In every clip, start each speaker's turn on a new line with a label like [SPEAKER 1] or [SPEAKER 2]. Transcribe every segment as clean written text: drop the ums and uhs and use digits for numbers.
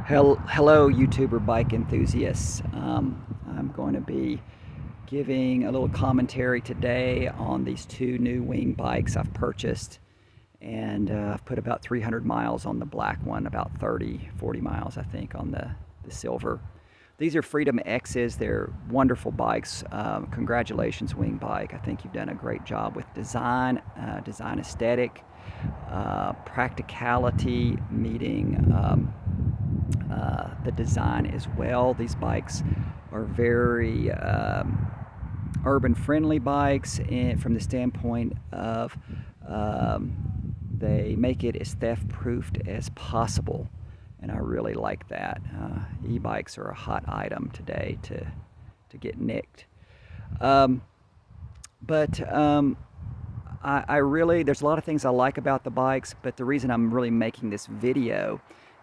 [SPEAKER 1] Hello, YouTuber bike enthusiasts. I'm going to be giving a little commentary today on these two new wing bikes I've purchased. And I've put about 300 miles on the black one, about 40 miles, I think, on the silver. These are Freedom X's. They're wonderful bikes. Congratulations, Wing Bike. I think you've done a great job with design aesthetic, practicality, meeting the design as well. These bikes are very urban friendly bikes from the standpoint of they make it as theft proofed as possible, and I really like that. E-bikes are a hot item today to get nicked. Um, but I really, there's a lot of things I like about the bikes, but the reason I'm really making this video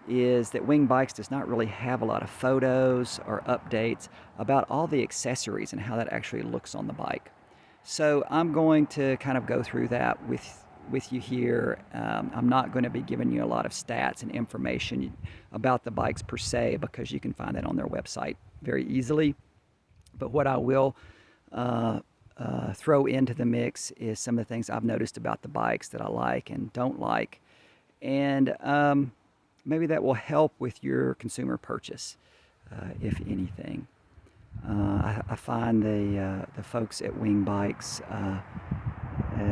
[SPEAKER 1] is that Wing Bikes does not really have a lot of photos or updates about all the accessories and how that actually looks on the bike. So I'm going to kind of go through that with you here. I'm not going to be giving you a lot of stats and information about the bikes per se, because you can find that on their website very easily. But what I will throw into the mix is some of the things I've noticed about the bikes that I like and don't like. And maybe that will help with your consumer purchase, if anything. I find the folks at Wing Bikes,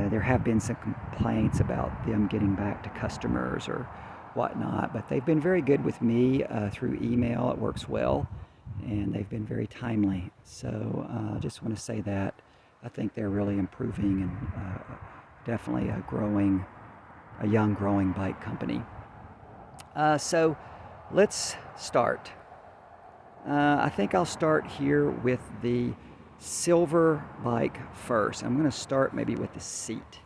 [SPEAKER 1] there have been some complaints about them getting back to customers or whatnot, but they've been very good with me through email. It works well, and they've been very timely. So I just want to say that I think they're really improving and definitely a young growing bike company. So let's start. I think I'll start here with the silver bike first. I'm going to start maybe with the seat.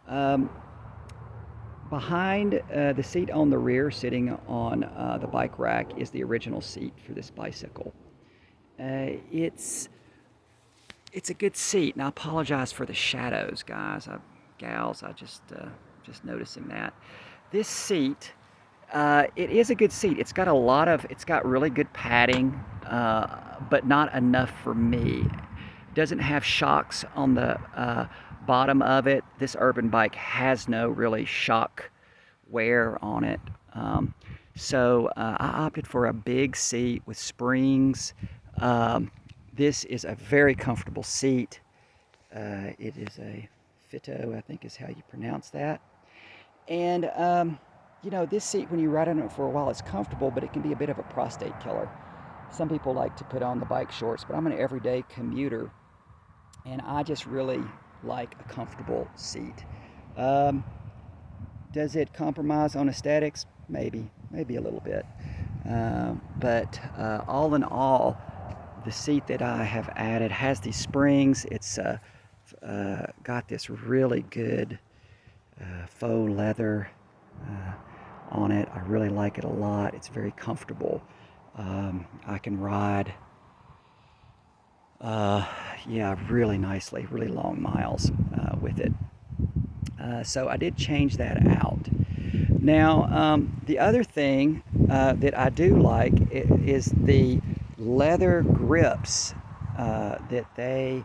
[SPEAKER 1] Um, Behind the seat on the rear, sitting on the bike rack, is the original seat for this bicycle. It's a good seat, and I apologize for the shadows, gals. I just noticing that this seat. It is a good seat. It's got really good padding, but not enough for me. Doesn't have shocks on the bottom of it. This urban bike has no really shock wear on it. So I opted for a big seat with springs. This is a very comfortable seat. It is a Fito, I think is how you pronounce that. And this seat, when you ride on it for a while, it's comfortable, but it can be a bit of a prostate killer. Some people like to put on the bike shorts, but I'm an everyday commuter, and I just really like a comfortable seat. Um, does it compromise on aesthetics? Maybe a little bit. But all in all, the seat that I have added has these springs. It's got this really good faux leather on it. I really like it a lot. It's very comfortable. I can ride, really nicely, really long miles with it. So I did change that out. Now, the other thing that I do like is the leather grips that they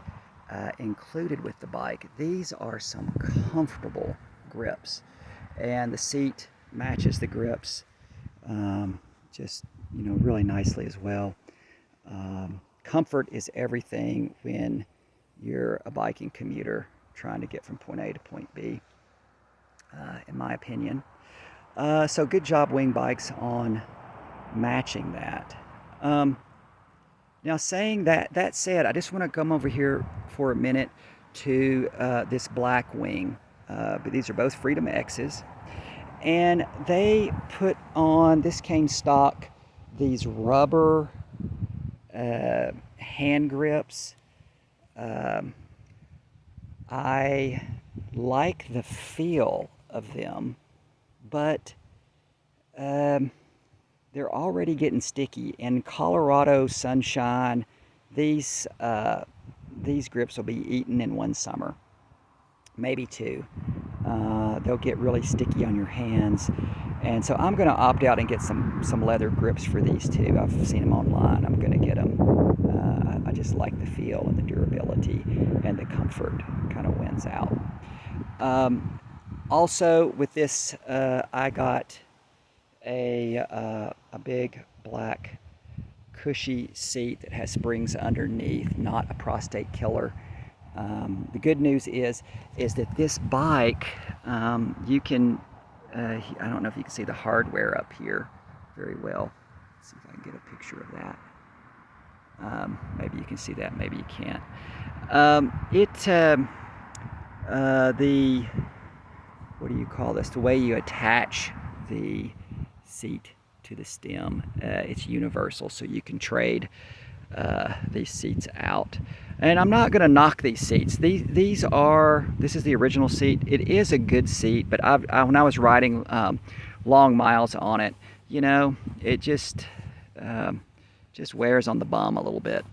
[SPEAKER 1] included with the bike. These are some comfortable grips, and the seat matches the grips just really nicely as well. Comfort is everything when you're a biking commuter trying to get from point A to point B, in my opinion. So good job, Wing Bikes, on matching that. Now, saying that said, I just want to come over here for a minute to this black wing. But these are both Freedom X's. And they put on, this came stock, these rubber hand grips. I like the feel of them, but they're already getting sticky. In Colorado sunshine, these grips will be eaten in one summer, maybe two. They'll get really sticky on your hands. And so I'm going to opt out and get some leather grips for these too. I've seen them online. I'm going to get them. I just like the feel and the durability, and the comfort kind of wins out. Also with this, I got a big black cushy seat that has springs underneath, not a prostate killer. The good news is that this bike, you can, I don't know if you can see the hardware up here very well. Let's see if I can get a picture of that. Maybe you can see that, maybe you can't. What do you call this? The way you attach the seat to the stem, it's universal, so you can trade these seats out. And I'm not going to knock these seats. This is the original seat. It is a good seat, but when I was riding long miles on it, you know, it just wears on the bum a little bit.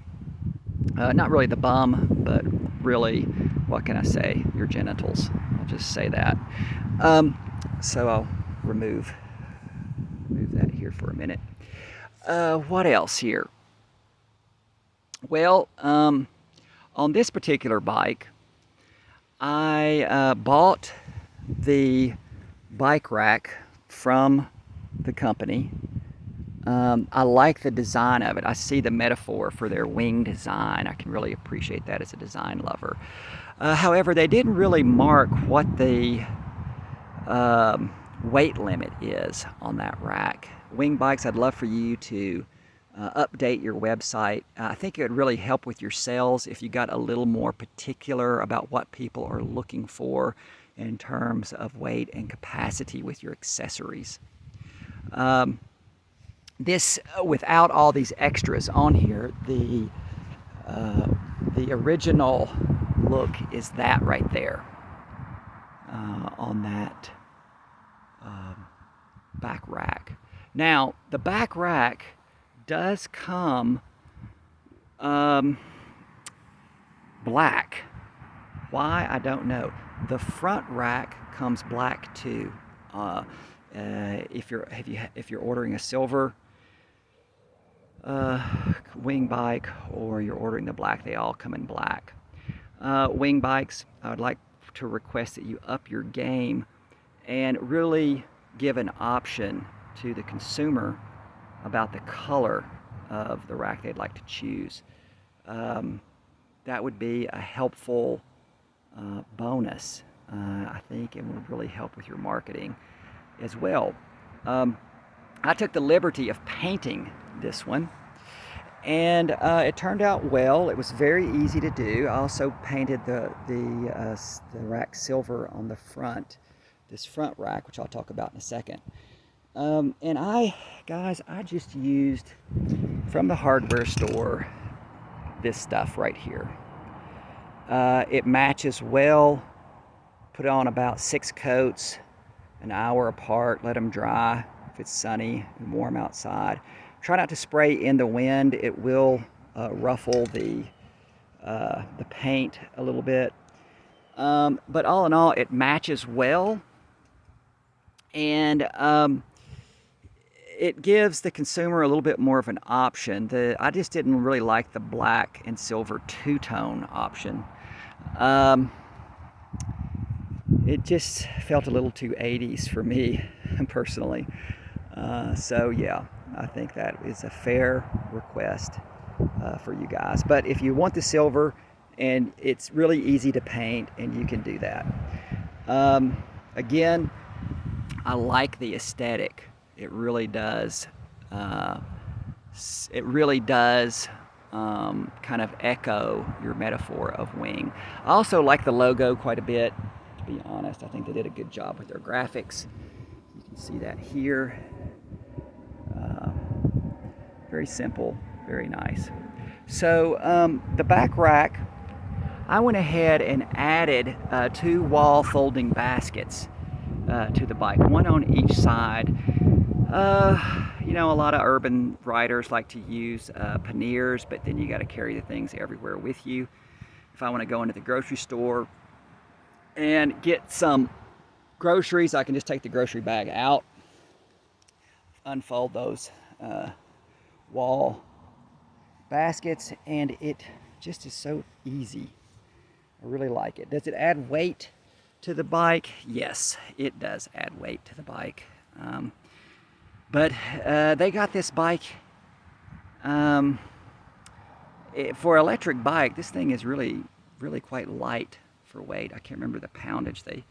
[SPEAKER 1] Not really the bum, but really, what can I say? Your genitals. I'll just say that. So I'll remove that here for a minute. What else here? Well, on this particular bike, I bought the bike rack from the company. I like the design of it. I see the metaphor for their wing design. I can really appreciate that as a design lover. However, they didn't really mark what the weight limit is on that rack. Wing Bikes, I'd love for you to update your website. I think it would really help with your sales if you got a little more particular about what people are looking for in terms of weight and capacity with your accessories. This, without all these extras on here, the original look is that right there on that back rack. Now, the back rack does come black. Why? I don't know. The front rack comes black too. If you're ordering a silver wing bike, or you're ordering the black, they all come in black. Wing Bikes, I would like to request that you up your game and really give an option to the consumer about the color of the rack they'd like to choose. That would be a helpful bonus. I think it would really help with your marketing as well. I took the liberty of painting this one, and it turned out well. It was very easy to do. I also painted the rack silver on the front, this front rack, which I'll talk about in a second. And I just used from the hardware store this stuff right here. It matches well. Put on about 6 coats, an hour apart, let them dry if it's sunny and warm outside. Try not to spray in the wind. It will ruffle the paint a little bit. But all in all, it matches well. And it gives the consumer a little bit more of an option. I just didn't really like the black and silver two-tone option. It just felt a little too 80s for me, personally. So yeah, I think that is a fair request for you guys. But if you want the silver, and it's really easy to paint, and you can do that. Again, I like the aesthetic. It really does. It really does kind of echo your metaphor of wing. I also like the logo quite a bit, to be honest. I think they did a good job with their graphics. You can see that here. Very simple, very nice. So the back rack, I went ahead and added 2 wall folding baskets to the bike, one on each side. You know, a lot of urban riders like to use panniers, but then you got to carry the things everywhere with you. If I want to go into the grocery store and get some groceries, I can just take the grocery bag out unfold those wall baskets, and it just is so easy. I really like it. Does it add weight to the bike? Yes, it does add weight to the bike. But they got this bike for electric bike. This thing is really quite light for weight. I can't remember the poundage they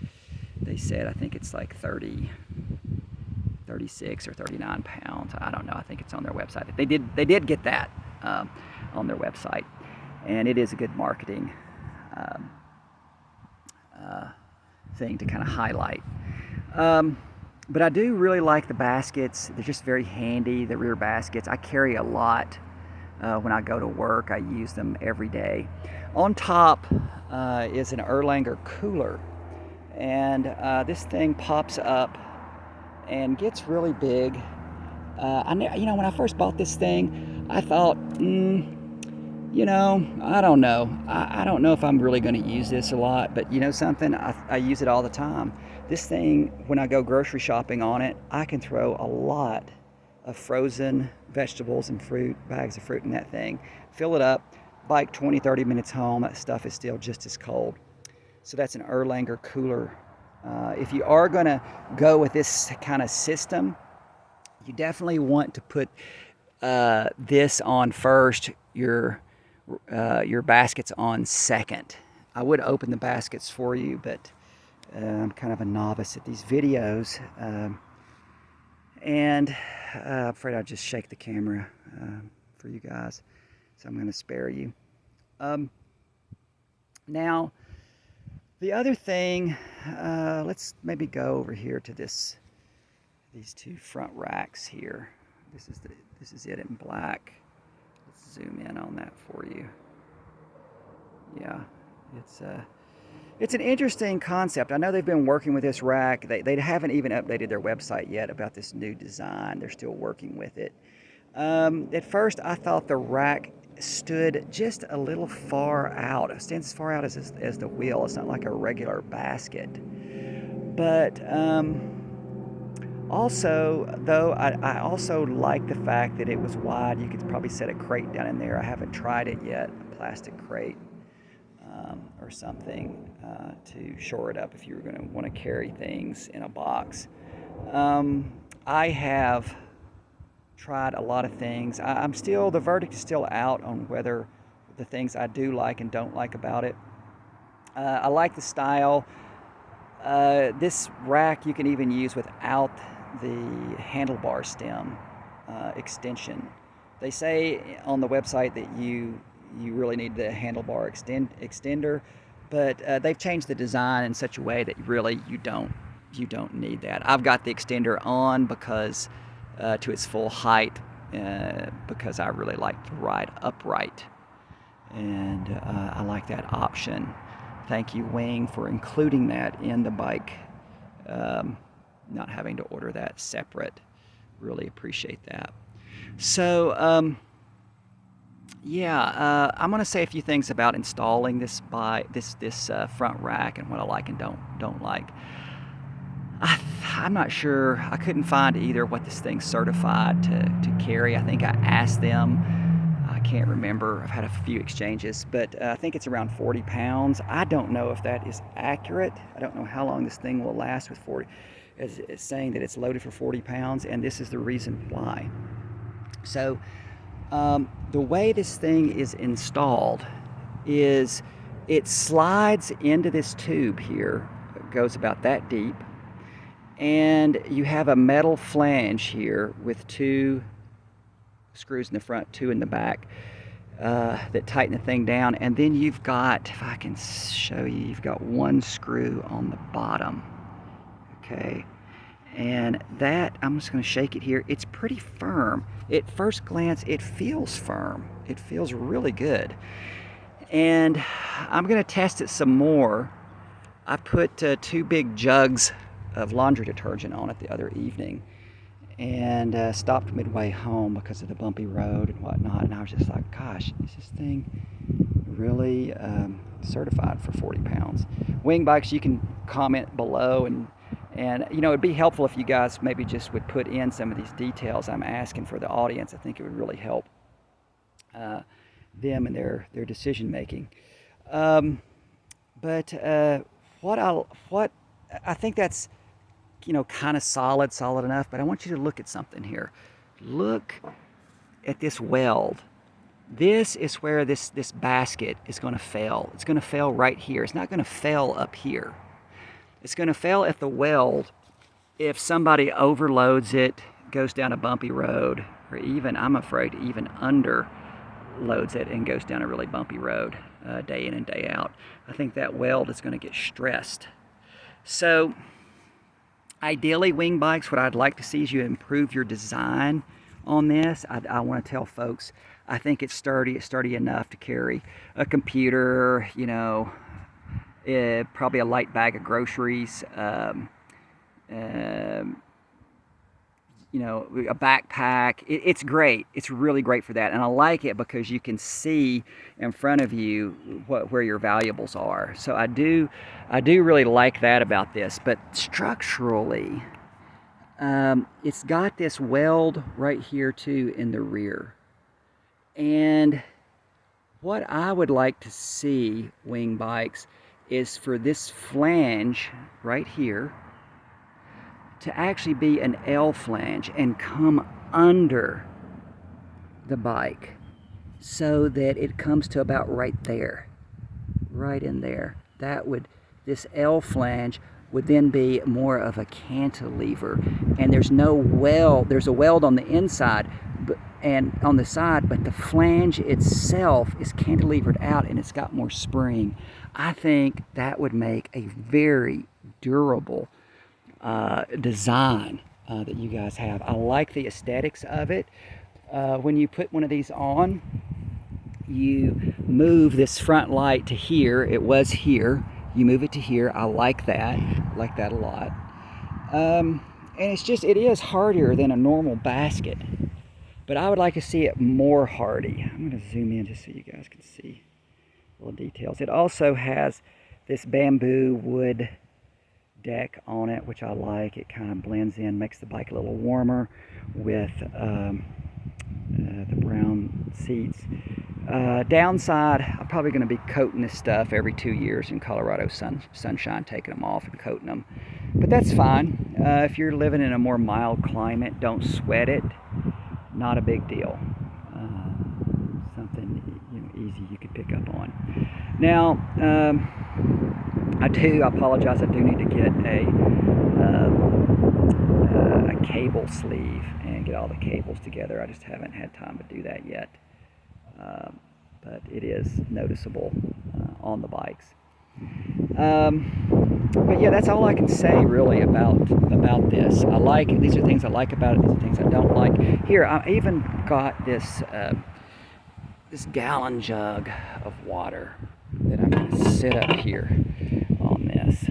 [SPEAKER 1] said. I think it's like 36 or 39 pounds. I don't know. I think it's on their website. They did get that on their website, and it is a good marketing thing to kind of highlight. But I do really like the baskets. They're just very handy, the rear baskets. I carry a lot when I go to work. I use them every day. On top is an Erlanger cooler, and this thing pops up and gets really big. When I first bought this thing, I thought, I don't know. I don't know if I'm really going to use this a lot, but you know something? I use it all the time. This thing, when I go grocery shopping on it, I can throw a lot of frozen vegetables and fruit, bags of fruit in that thing. Fill it up, bike 20, 30 minutes home, that stuff is still just as cold. So that's an Erlanger cooler. If you are going to go with this kind of system, you definitely want to put this on first, your baskets on second. I would open the baskets for you, but I'm kind of a novice at these videos, and I'm afraid I'll just shake the camera for you guys, so I'm going to spare you. Now, the other thing, let's maybe go over here to these two front racks here. This is it in black. Let's zoom in on that for you. Yeah, it's an interesting concept. I know they've been working with this rack. They haven't even updated their website yet about this new design. They're still working with it. At first, I thought the rack stood just a little far out. It stands as far out as the wheel. It's not like a regular basket. But also, though, I also like the fact that it was wide. You could probably set a crate down in there. I haven't tried it yet, a plastic crate or something to shore it up if you were going to want to carry things in a box. I have tried a lot of things. The verdict is still out on whether the things I do like and don't like about it. I like the style. This rack you can even use without the handlebar stem extension. They say on the website that you really need the handlebar extender, but they've changed the design in such a way that really you don't need that. I've got the extender on because to its full height because I really like to ride upright, and I like that option. Thank you, Wing, for including that in the bike, not having to order that separate. Really appreciate that. So, I'm going to say a few things about installing this front rack and what I like and don't like. I'm not sure. I couldn't find either what this thing's certified to carry. I think I asked them. I can't remember. I've had a few exchanges, but I think it's around 40 pounds. I don't know if that is accurate. I don't know how long this thing will last with 40. It's saying that it's loaded for 40 pounds, and this is the reason why. So the way this thing is installed is it slides into this tube here. It goes about that deep. And you have a metal flange here with 2 screws in the front, 2 in the back that tighten the thing down. And then you've got, if I can show you, you've got 1 screw on the bottom. Okay. And that, I'm just going to shake it here. It's pretty firm. At first glance, it feels firm. It feels really good. And I'm going to test it some more. I put 2 big jugs of laundry detergent on it the other evening and stopped midway home because of the bumpy road and whatnot, and I was just like, gosh, is this thing really certified for 40 pounds? Wing Bikes, you can comment below And, you know, it'd be helpful if you guys maybe just would put in some of these details I'm asking for the audience. I think it would really help them and their decision making. Um, but what I think that's, you know, kind of solid enough. But I want you to look at something here. Look at this weld. This is where this basket is going to fail. It's going to fail right here. It's not going to fail up here. It's going to fail at the weld if somebody overloads it, goes down a bumpy road, or even, I'm afraid, even underloads it and goes down a really bumpy road day in and day out. I think that weld is going to get stressed. So ideally, Wing Bikes, what I'd like to see is you improve your design on this. I want to tell folks, I think it's sturdy enough to carry a computer, you know, probably a light bag of groceries, you know, a backpack. It's great. It's really great for that. And I like it because you can see in front of you where your valuables are. So I do really like that about this. But structurally, it's got this weld right here too in the rear. And what I would like to see, Wing Bikes, is for this flange right here to actually be an L flange and come under the bike so that it comes to about right there, right in there. This L flange would then be more of a cantilever, and there's no weld. There's a weld on the inside and on the side, but the flange itself is cantilevered out and it's got more spring. I think that would make a very durable design that you guys have. I like the aesthetics of it. When you put one of these on, you move this front light to here. It was here. You move it to here. I like that. I like that a lot. And it is hardier than a normal basket, but I would like to see it more hardy. I'm going to zoom in just so you guys can see little details. It also has this bamboo wood deck on it, which I like. It kind of blends in, makes the bike a little warmer with the brown seats. Downside, I'm probably going to be coating this stuff every 2 years in Colorado sunshine, taking them off and coating them. But that's fine. If you're living in a more mild climate, don't sweat it. Not a big deal. Something, you know, easy you could pick up on. Now, I apologize, I do need to get a cable sleeve and get all the cables together. I just haven't had time to do that yet. But it is noticeable on the bikes. But yeah, that's all I can say really about this. These are things I like about it. These are things I don't like. Here, I even got this gallon jug of water that I'm going to sit up here on this.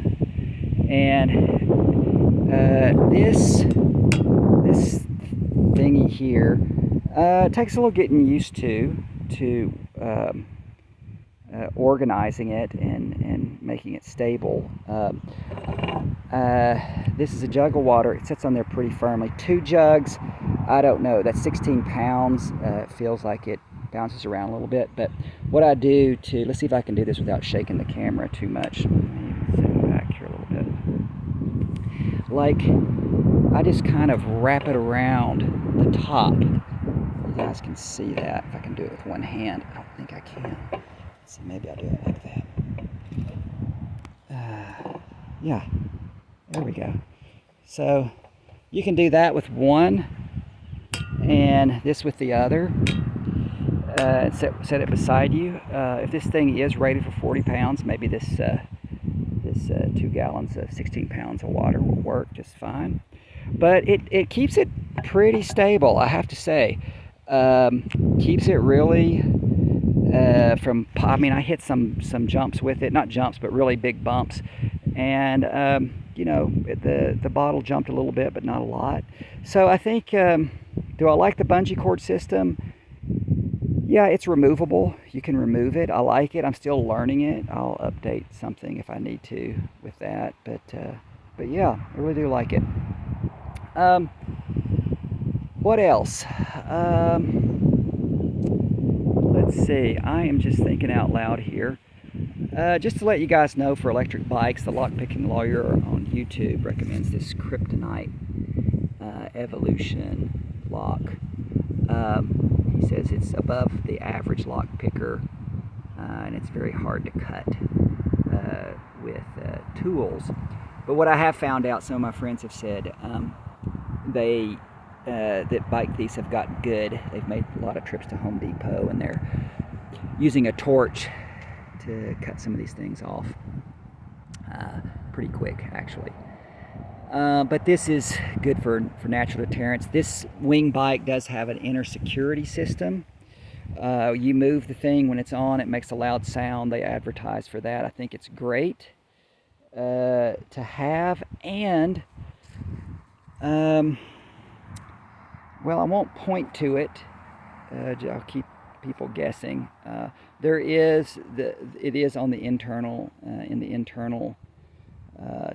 [SPEAKER 1] And this thingy here takes a little getting used to organizing it and making it stable. This is a jug of water. It sits on there pretty firmly. 2 jugs, I don't know. That's 16 pounds. It feels like it bounces around a little bit. But what I do let's see if I can do this without shaking the camera too much. Let me zoom back here a little bit. Like, I just kind of wrap it around the top. You guys can see that. If I can do it with one hand. I don't think I can. Let's see, maybe I'll do it like that. Yeah, there we go. So you can do that with one and this with the other. Set it beside you. If this thing is rated for 40 pounds, maybe this 2 gallons of 16 pounds of water will work just fine. But it keeps it pretty stable, I have to say. Keeps it really I hit some jumps with it, not jumps, but really big bumps. And, you know, the bottle jumped a little bit, but not a lot. So I think, do I like the bungee cord system? Yeah, it's removable. You can remove it. I like it. I'm still learning it. I'll update something if I need to with that. But But yeah, I really do like it. What else? Let's see. I am just thinking out loud here. Just to let you guys know, for electric bikes, the Lockpicking Lawyer on YouTube recommends this Kryptonite Evolution lock. He says it's above the average lock picker, and it's very hard to cut with tools. But what I have found out, some of my friends have said that bike thieves have gotten good. They've made a lot of trips to Home Depot, and they're using a torch to cut some of these things off pretty quick, actually. But this is good for natural deterrence. This wing bike does have an inner security system. You move the thing when it's on, it makes a loud sound. They advertise for that. I think it's great to have. And well, I won't point to it. I'll keep people guessing. It is on the internal, in the internal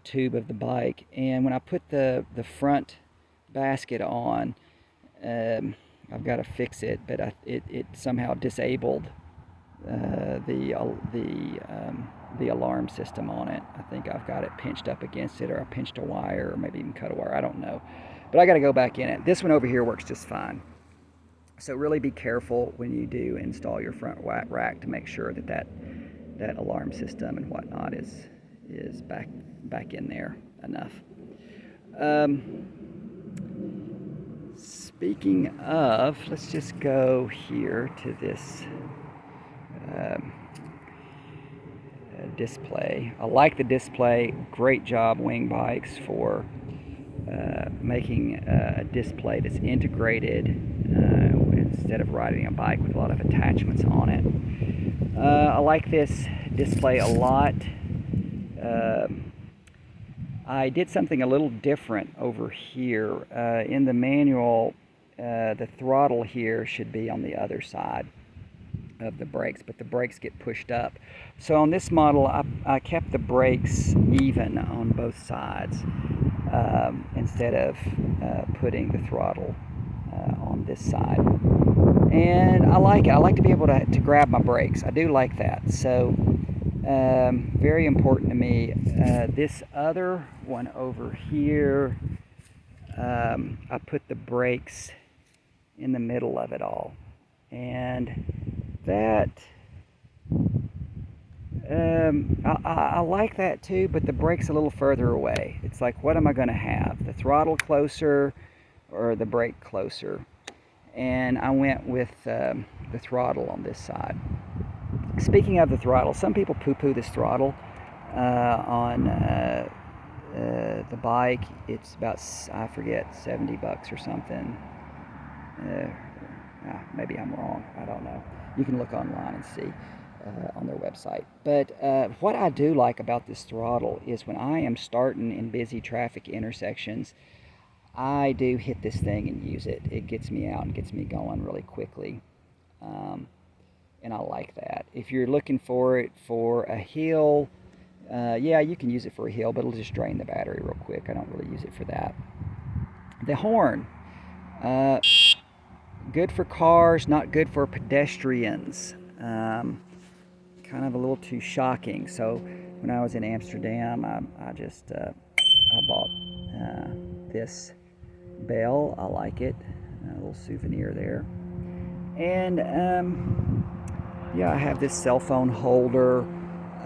[SPEAKER 1] tube of the bike. And when I put the front basket on, I've got to fix it, but it somehow disabled the alarm system on it. I think I've got it pinched up against it, or I pinched a wire, or maybe even cut a wire. I don't know. But I got to go back in it. This one over here works just fine. So really be careful when you do install your front rack to make sure that alarm system and whatnot is back in there enough. Speaking of, let's just go here to this display. I like the display. Great job, Wing Bikes, for making a display that's integrated instead of riding a bike with a lot of attachments on it. I like this display a lot. I did something a little different over here. In the manual, the throttle here should be on the other side of the brakes, but the brakes get pushed up. So on this model, I kept the brakes even on both sides instead of putting the throttle on this side. And I like it. I like to be able to grab my brakes. I do like that. So very important to me. This other one over here, I put the brakes in the middle of it all. And that, I like that too, but the brake's a little further away. It's like, what am I going to have? The throttle closer or the brake closer? And I went with the throttle on this side. Speaking of the throttle, some people poo-poo this throttle on the bike. It's about, I forget, $70 or something. Maybe I'm wrong. I don't know. You can look online and see on their website. But what I do like about this throttle is when I am starting in busy traffic intersections, I do hit this thing and use it. It gets me out and gets me going really quickly. And I like that. If you're looking for it for a hill, yeah, you can use it for a hill, but it'll just drain the battery real quick. I don't really use it for that. The horn, good for cars, not good for pedestrians. Kind of a little too shocking. So when I was in Amsterdam, I bought this bell. I like it. A little souvenir there. And yeah, I have this cell phone holder.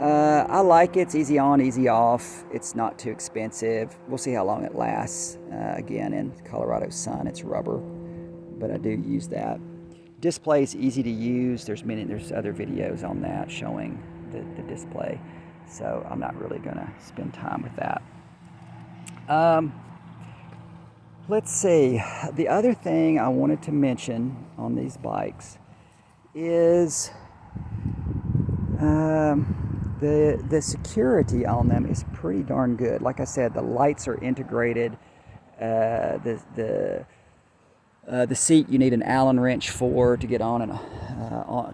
[SPEAKER 1] I like it. It's easy on, easy off. It's not too expensive. We'll see how long it lasts. Again, in Colorado sun, it's rubber, but I do use that. Display is easy to use. There's other videos on that showing the display, so I'm not really going to spend time with that. Let's see. The other thing I wanted to mention on these bikes is the security on them is pretty darn good. Like I said, the lights are integrated. The seat you need an Allen wrench for to get on and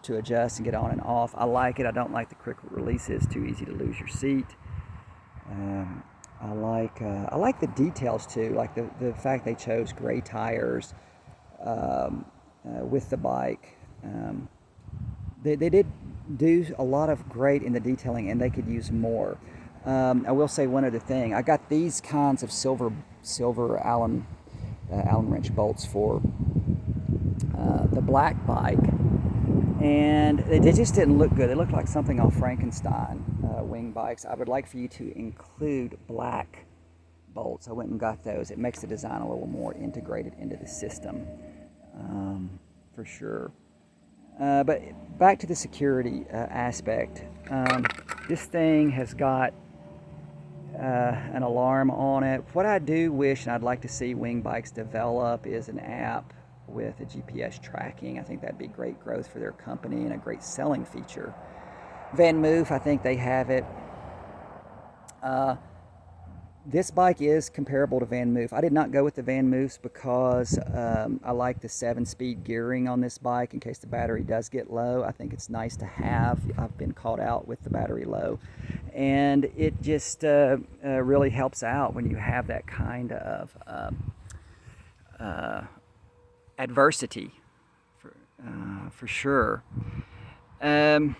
[SPEAKER 1] to adjust and get on and off. I like it. I don't like the quick releases. Too easy to lose your seat. I like the details too, like the fact they chose gray tires with the bike. They did do a lot of great in the detailing, and they could use more. I will say one other thing. I got these kinds of silver Allen wrench bolts for the black bike, and they just didn't look good. They looked like something off Frankenstein wing bikes. I would like for you to include black bolts. I went and got those. It makes the design a little more integrated into the system, for sure. But back to the security aspect. This thing has got an alarm on it. What I do wish, and I'd like to see wing bikes develop, is an app with a GPS tracking. I think that'd be great growth for their company and a great selling feature. VanMoof, I think they have it. This bike is comparable to VanMoof. I did not go with the VanMoofs because I like the 7-speed gearing on this bike in case the battery does get low. I think it's nice to have. I've been caught out with the battery low. And it just really helps out when you have that kind of adversity, for sure. I'm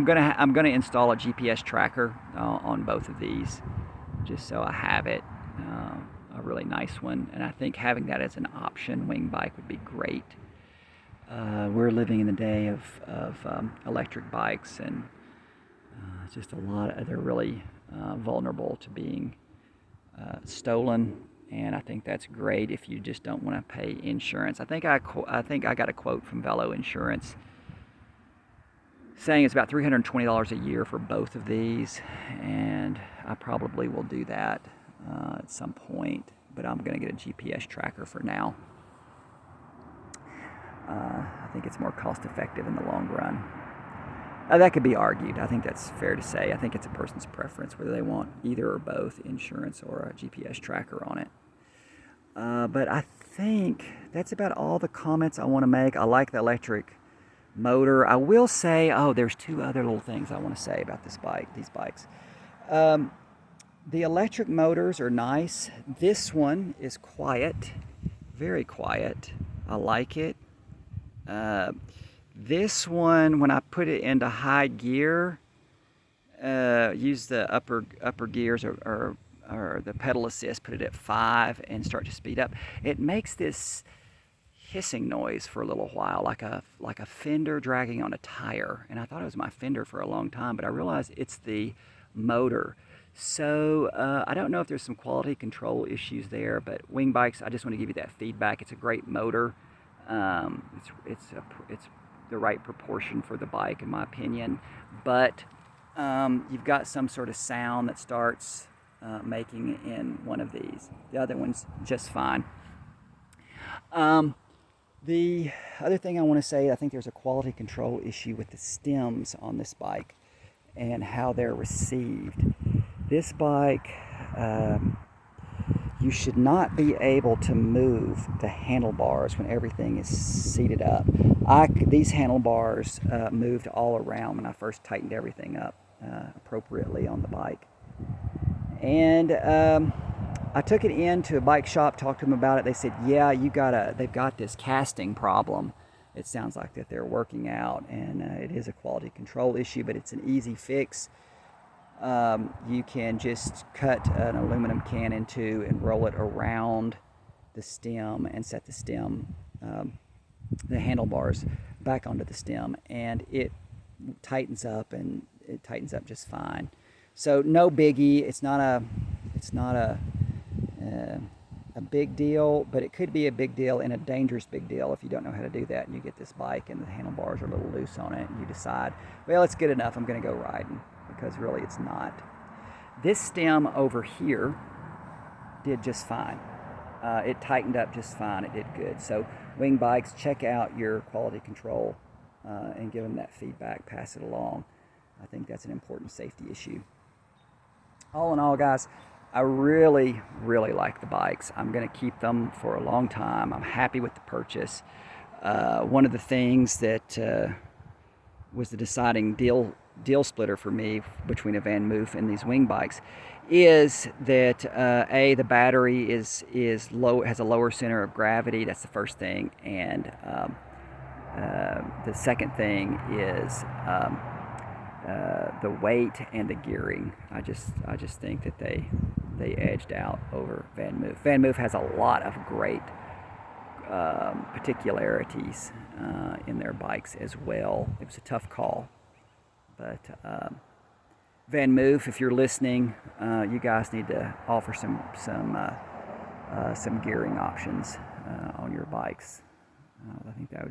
[SPEAKER 1] gonna install a GPS tracker on both of these, just so I have it, a really nice one. And I think having that as an option wing bike would be great. We're living in the day of electric bikes, and just a lot of, they're really vulnerable to being stolen. And I think that's great if you just don't want to pay insurance. I think I got a quote from Velo Insurance saying it's about $320 a year for both of these, and I probably will do that at some point, but I'm going to get a GPS tracker for now. I think it's more cost effective in the long run. That could be argued. I think that's fair to say. I think it's a person's preference whether they want either or both insurance or a GPS tracker on it. But I think that's about all the comments I want to make. I like the electric motor. I will say, there's two other little things I want to say about these bikes. The electric motors are nice. This one is quiet, very quiet. I like it. This one, when I put it into high gear, use the upper gears or the pedal assist, put it at 5 and start to speed up, it makes this hissing noise for a little while, like a fender dragging on a tire. And I thought it was my fender for a long time, but I realized it's the motor. So I don't know if there's some quality control issues there, but wing bikes, I just want to give you that feedback. It's a great motor. It's the right proportion for the bike, in my opinion. But you've got some sort of sound that starts making in one of these. The other one's just fine. The other thing I want to say, I think there's a quality control issue with the stems on this bike and how they're received. This bike, you should not be able to move the handlebars when everything is seated up. These handlebars moved all around when I first tightened everything up appropriately on the bike. And I took it into a bike shop, talked to them about it. They said, yeah, they've got this casting problem. It sounds like that they're working out, and it is a quality control issue, but it's an easy fix. You can just cut an aluminum can in two and roll it around the stem and set the stem, the handlebars back onto the stem, and it tightens up, and it tightens up just fine. So no biggie. It's not a big deal, but it could be a big deal and a dangerous big deal if you don't know how to do that and you get this bike and the handlebars are a little loose on it and you decide, well, it's good enough, I'm going to go riding, because really it's not. This stem over here did just fine. It tightened up just fine. It did good. So wing bikes, check out your quality control and give them that feedback, pass it along. I think that's an important safety issue. All in all, guys, I really, really like the bikes. I'm going to keep them for a long time. I'm happy with the purchase. One of the things that was the deciding deal deal splitter for me between a Van Moof and these wing bikes is that the battery is low, has a lower center of gravity. That's the first thing, and the second thing is the weight and the gearing. I just think that they edged out over Van Moof. Van Moof has a lot of great particularities in their bikes as well. It was a tough call, but Van Moof, if you're listening, you guys need to offer some gearing options on your bikes. I think that would